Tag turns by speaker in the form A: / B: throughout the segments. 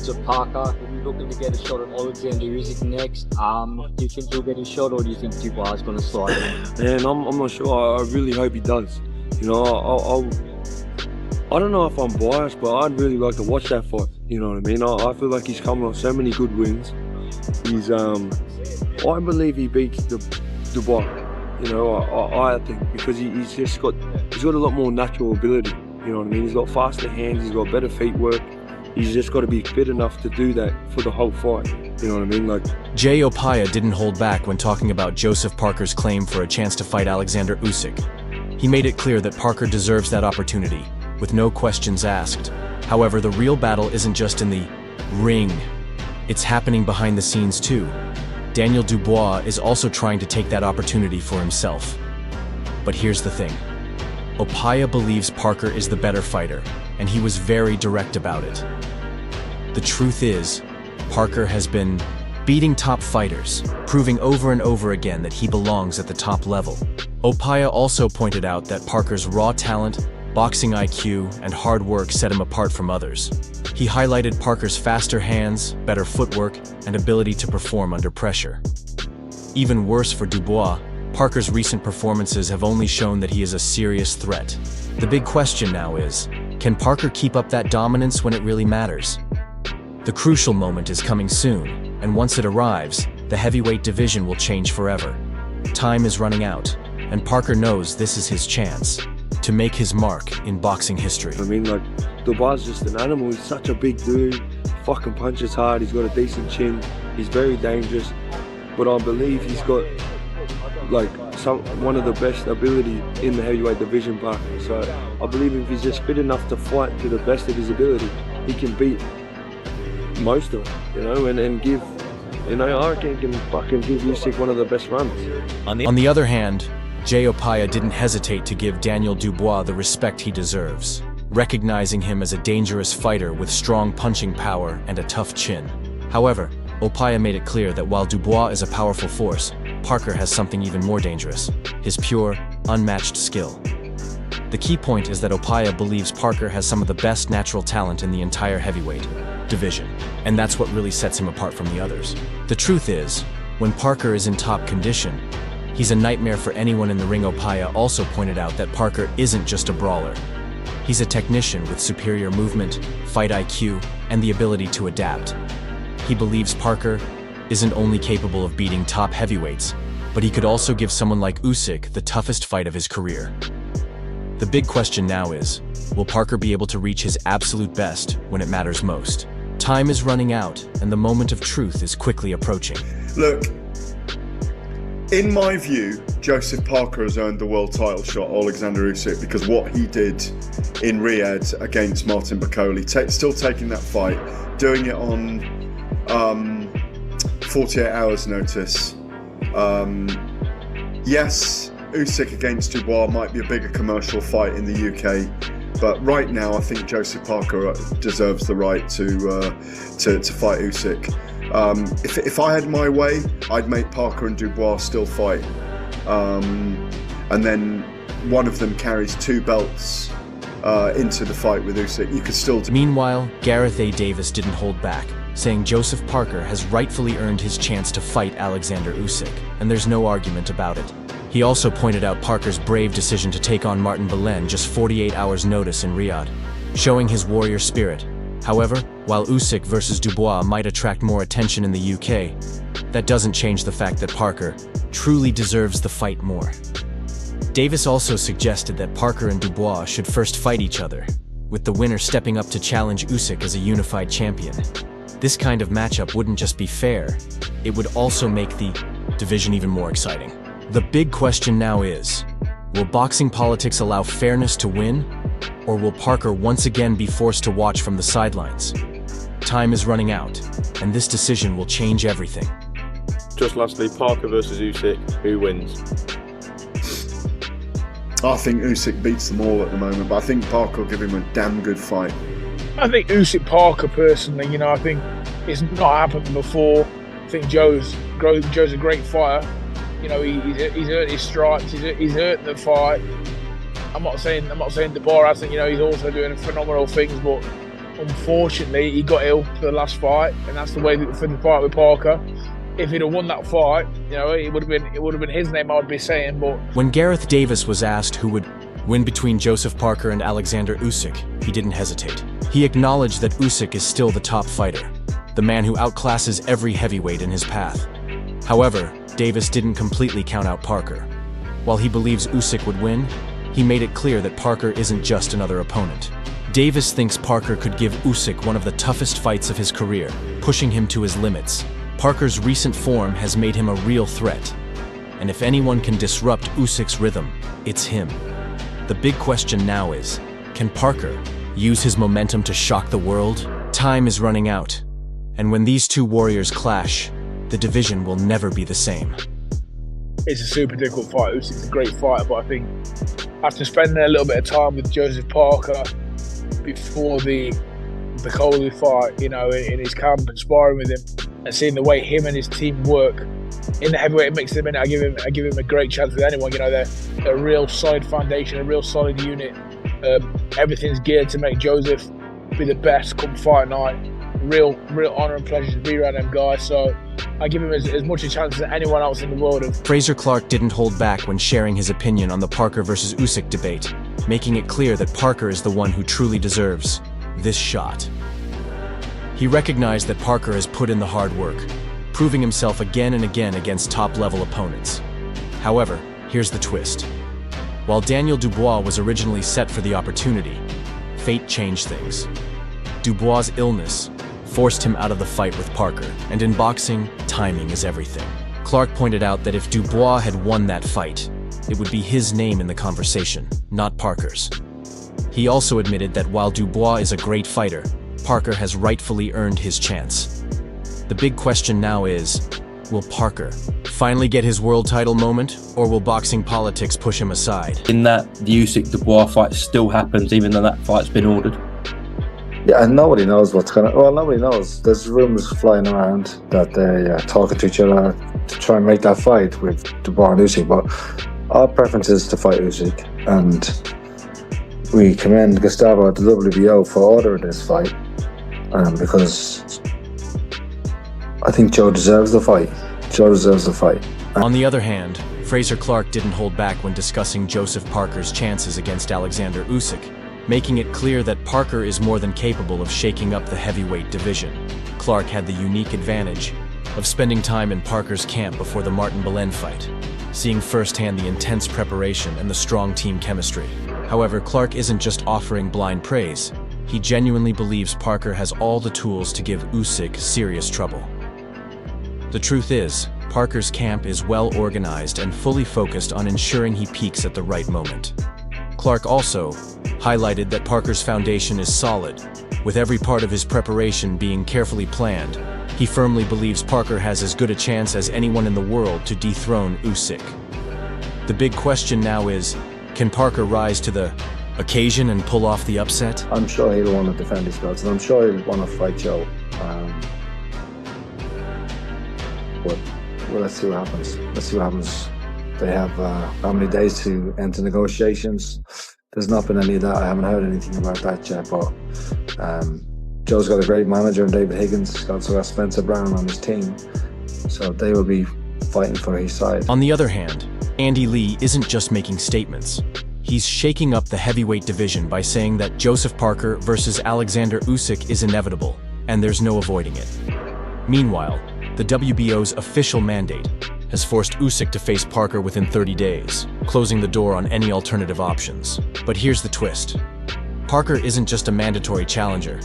A: So Parker, he's looking to get a shot at Oleksandr Usyk next. Do you think he'll get his shot, or do you think Dubois is going to slide in?
B: Man, I'm not sure. I really hope he does. You know, I don't know if I'm biased, but I'd really like to watch that fight. You know what I mean? I feel like he's coming off so many good wins. I believe he beats Dubois. You know, I think because he's got a lot more natural ability. You know what I mean? He's got faster hands. He's got better feet work. He's just got to be fit enough to do that for the whole fight. You know what I mean?
C: Jai Opetaia didn't hold back when talking about Joseph Parker's claim for a chance to fight Oleksandr Usyk. He made it clear that Parker deserves that opportunity, with no questions asked. However, the real battle isn't just in the ring. It's happening behind the scenes too. Daniel Dubois is also trying to take that opportunity for himself. But here's the thing. Opetaia believes Parker is the better fighter, and he was very direct about it. The truth is, Parker has been beating top fighters, proving over and over again that he belongs at the top level. Opetaia also pointed out that Parker's raw talent, boxing IQ, and hard work set him apart from others. He highlighted Parker's faster hands, better footwork, and ability to perform under pressure. Even worse for Dubois, Parker's recent performances have only shown that he is a serious threat. The big question now is, can Parker keep up that dominance when it really matters? The crucial moment is coming soon, and once it arrives, the heavyweight division will change forever. Time is running out, and Parker knows this is his chance to make his mark in boxing history.
B: I mean, Dubois is just an animal. He's such a big dude. Fucking punches hard. He's got a decent chin. He's very dangerous. But I believe he's got one of the best ability in the heavyweight division, Parker. So I believe if he's just fit enough to fight to the best of his ability, he can beat most of them, you know, and give, you know, I reckon he can fucking give Usyk one of the best runs.
C: On the other hand, Jai Opetaia didn't hesitate to give Daniel Dubois the respect he deserves, recognizing him as a dangerous fighter with strong punching power and a tough chin. However, Opetaia made it clear that while Dubois is a powerful force, Parker has something even more dangerous: his pure, unmatched skill. The key point is that Opetaia believes Parker has some of the best natural talent in the entire heavyweight division, and that's what really sets him apart from the others. The truth is, when Parker is in top condition, he's a nightmare for anyone in the ring. Opetaia also pointed out that Parker isn't just a brawler. He's a technician with superior movement, fight IQ, and the ability to adapt. He believes Parker isn't only capable of beating top heavyweights, but he could also give someone like Usyk the toughest fight of his career. The big question now is, will Parker be able to reach his absolute best when it matters most? Time is running out, and the moment of truth is quickly approaching.
D: Look, in my view, Joseph Parker has earned the world title shot, Oleksandr Usyk, because what he did in Riyadh against Martin Bakole, still taking that fight, doing it on 48 hours notice. Yes, Usyk against Dubois might be a bigger commercial fight in the UK, but right now I think Joseph Parker deserves the right to fight Usyk. If I had my way, I'd make Parker and Dubois still fight, and then one of them carries 2 belts into the fight with Usyk. You could still do.
C: Meanwhile, Gareth A. Davis didn't hold back, saying Joseph Parker has rightfully earned his chance to fight Oleksandr Usyk, and there's no argument about it. He also pointed out Parker's brave decision to take on Martin Belen just 48 hours notice in Riyadh, showing his warrior spirit. However, while Usyk versus Dubois might attract more attention in the UK, that doesn't change the fact that Parker truly deserves the fight more. Davis also suggested that Parker and Dubois should first fight each other, with the winner stepping up to challenge Usyk as a unified champion. This kind of matchup wouldn't just be fair, it would also make the division even more exciting. The big question now is, will boxing politics allow fairness to win, or will Parker once again be forced to watch from the sidelines? Time is running out, and this decision will change everything.
E: Just lastly, Parker versus Usyk, who wins?
D: I think Usyk beats them all at the moment, but I think Parker will give him a damn good fight.
F: I think Usyk Parker personally, you know, I think it's not happened before. I think Joe's a great fighter. You know, he's earned his stripes. He's earned the fight. I'm not saying Dubois hasn't. You know, he's also doing phenomenal things. But Unfortunately, he got ill for the last fight, and that's the way for the fight with Parker. If he'd have won that fight, you know, it would have been his name I would be saying. But
C: When Gareth Davis was asked who would win between Joseph Parker and Oleksandr Usyk, he didn't hesitate. He acknowledged that Usyk is still the top fighter, the man who outclasses every heavyweight in his path. However, Davis didn't completely count out Parker. While he believes Usyk would win, he made it clear that Parker isn't just another opponent. Davis thinks Parker could give Usyk one of the toughest fights of his career, pushing him to his limits. Parker's recent form has made him a real threat, and if anyone can disrupt Usyk's rhythm, it's him. The big question now is, can Parker use his momentum to shock the world? Time is running out, and when these two warriors clash, the division will never be the same.
F: it's a super difficult fight. Usyk's a great fighter, but I think after spending a little bit of time with Joseph Parker before the Coley fight, you know, in his camp and sparring with him, and seeing the way him and his team work in the heavyweight mix at the minute, I give him a great chance with anyone. You know, they're a real solid foundation, a real solid unit. Everything's geared to make Joseph be the best come fight night. Real honour and pleasure to be around them guys. So I give him as much a chance as anyone else in the world.
C: Fraser Clarke didn't hold back when sharing his opinion on the Parker versus Usyk debate, making it clear that Parker is the one who truly deserves this shot. He recognized that Parker has put in the hard work, proving himself again and again against top-level opponents. However, here's the twist. While Daniel Dubois was originally set for the opportunity, fate changed things. Dubois' illness forced him out of the fight with Parker, and in boxing, timing is everything. Clarke pointed out that if Dubois had won that fight, it would be his name in the conversation, not Parker's. He also admitted that while Dubois is a great fighter, Parker has rightfully earned his chance. The big question now is, will Parker finally get his world title moment, or will boxing politics push him aside?
G: In that, the Usyk-Dubois fight still happens, even though that fight's been ordered.
H: Yeah, and nobody knows what's gonna. Well, nobody knows. There's rumours flying around that they're talking to each other to try and make that fight with Dubois and Usyk. But our preference is to fight Usyk, and we commend Gustavo at the WBO for ordering this fight, because I think Joe deserves the fight. Joe deserves the fight.
C: On the other hand, Fraser Clarke didn't hold back when discussing Joseph Parker's chances against Oleksandr Usyk, making it clear that Parker is more than capable of shaking up the heavyweight division. Clarke had the unique advantage of spending time in Parker's camp before the Martin Belen fight, seeing firsthand the intense preparation and the strong team chemistry. However, Clarke isn't just offering blind praise. He genuinely believes Parker has all the tools to give Usyk serious trouble. The truth is, Parker's camp is well organized and fully focused on ensuring he peaks at the right moment. Clarke also highlighted that Parker's foundation is solid, with every part of his preparation being carefully planned. He firmly believes Parker has as good a chance as anyone in the world to dethrone Usyk. The big question now is, can Parker rise to the occasion and pull off the upset?
H: I'm sure he'll want to defend his belts, and I'm sure he'll want to fight Joe. But well, let's see what happens. Let's see what happens. They have how many days to enter negotiations? There's not been any of that. I haven't heard anything about that yet. But Joe's got a great manager in David Higgins. He's also got Spencer Brown on his team, so they will be fighting for his side.
C: On the other hand, Andy Lee isn't just making statements. He's shaking up the heavyweight division by saying that Joseph Parker versus Oleksandr Usyk is inevitable, and there's no avoiding it. Meanwhile, the WBO's official mandate has forced Usyk to face Parker within 30 days, closing the door on any alternative options. But here's the twist. Parker isn't just a mandatory challenger.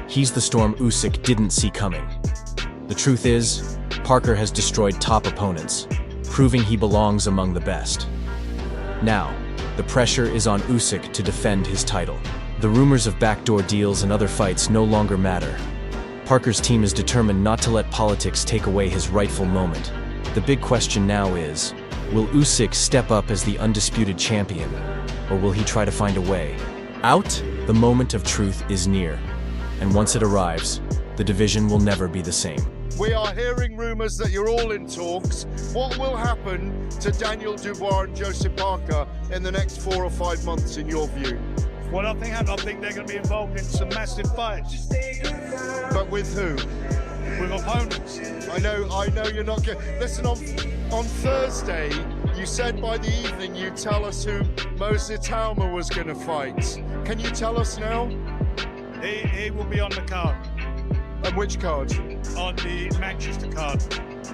C: He's the storm Usyk didn't see coming. The truth is, Parker has destroyed top opponents, proving he belongs among the best. Now, the pressure is on Usyk to defend his title. The rumors of backdoor deals and other fights no longer matter. Parker's team is determined not to let politics take away his rightful moment. The big question now is, will Usyk step up as the undisputed champion, or will he try to find a way out? The moment of truth is near, and once it arrives, the division will never be the same.
I: We are hearing rumours that you're all in talks. What will happen to Daniel Dubois and Joseph Parker in the next 4 or 5 months, in your view? Well, I think they're going to be involved in some massive fights.
J: But with who?
I: With opponents.
J: I know you're not good. Listen, on Thursday, you said by the evening you'd tell us who Moses Talma was going to fight. Can you tell us now?
I: He will be on the card.
J: On which card?
I: On the Manchester card.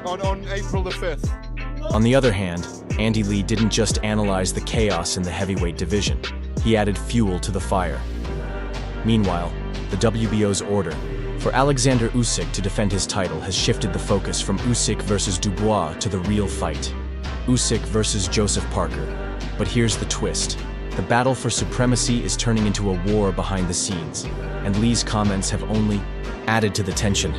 J: On April the 5th.
C: On the other hand, Andy Lee didn't just analyze the chaos in the heavyweight division. He added fuel to the fire. Meanwhile, the WBO's order for Oleksandr Usyk to defend his title has shifted the focus from Usyk versus Dubois to the real fight. Usyk versus Joseph Parker. But here's the twist. The battle for supremacy is turning into a war behind the scenes, and Lee's comments have only added to the tension.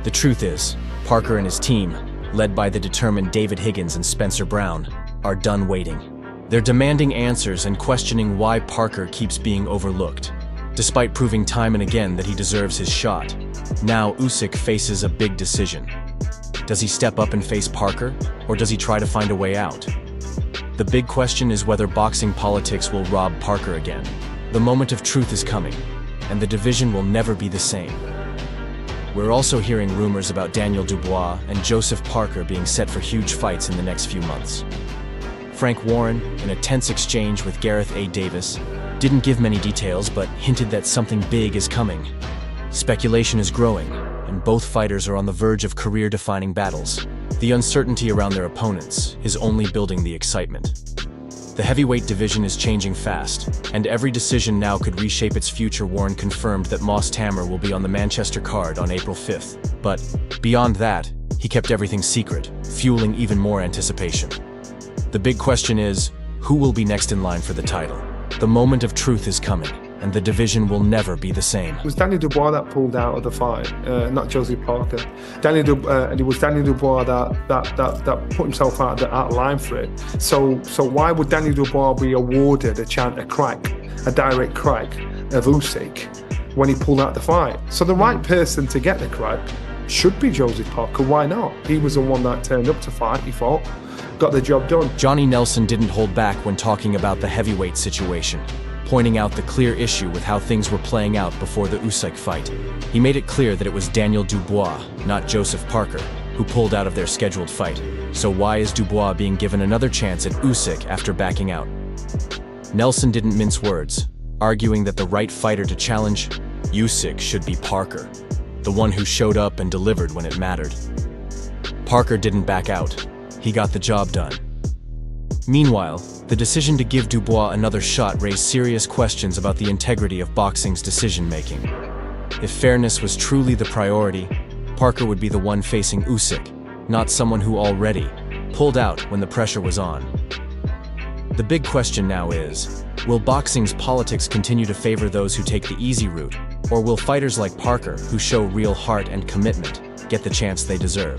C: The truth is, Parker and his team, led by the determined David Higgins and Spencer Brown, are done waiting. They're demanding answers and questioning why Parker keeps being overlooked, despite proving time and again that he deserves his shot. Now Usyk faces a big decision. Does he step up and face Parker, or does he try to find a way out? The big question is whether boxing politics will rob Parker again. The moment of truth is coming, and the division will never be the same. We're also hearing rumors about Daniel Dubois and Joseph Parker being set for huge fights in the next few months. Frank Warren, in a tense exchange with Gareth A. Davis, didn't give many details but hinted that something big is coming. Speculation is growing, and both fighters are on the verge of career-defining battles. The uncertainty around their opponents is only building the excitement. The heavyweight division is changing fast, and every decision now could reshape its future. Warren confirmed that Moss Tammer will be on the Manchester card on April 5th. But beyond that, he kept everything secret, fueling even more anticipation. The big question is, who will be next in line for the title? The moment of truth is coming, and the division will never be the same.
K: It was Daniel Dubois that pulled out of the fight, not Joseph Parker. And it was Daniel Dubois that put himself out of line for it. So why would Daniel Dubois be awarded a direct crack of Usyk when he pulled out the fight? So the right person to get the crack should be Joseph Parker. Why not? He was the one that turned up to fight, he fought, got the job done.
C: Johnny Nelson didn't hold back when talking about the heavyweight situation, pointing out the clear issue with how things were playing out before the Usyk fight. He made it clear that it was Daniel Dubois, not Joseph Parker, who pulled out of their scheduled fight. So why is Dubois being given another chance at Usyk after backing out? Nelson didn't mince words, arguing that the right fighter to challenge Usyk should be Parker, the one who showed up and delivered when it mattered. Parker didn't back out. He got the job done. Meanwhile, the decision to give Dubois another shot raised serious questions about the integrity of boxing's decision-making. If fairness was truly the priority, Parker would be the one facing Usyk, not someone who already pulled out when the pressure was on. The big question now is, will boxing's politics continue to favor those who take the easy route, or will fighters like Parker, who show real heart and commitment, get the chance they deserve?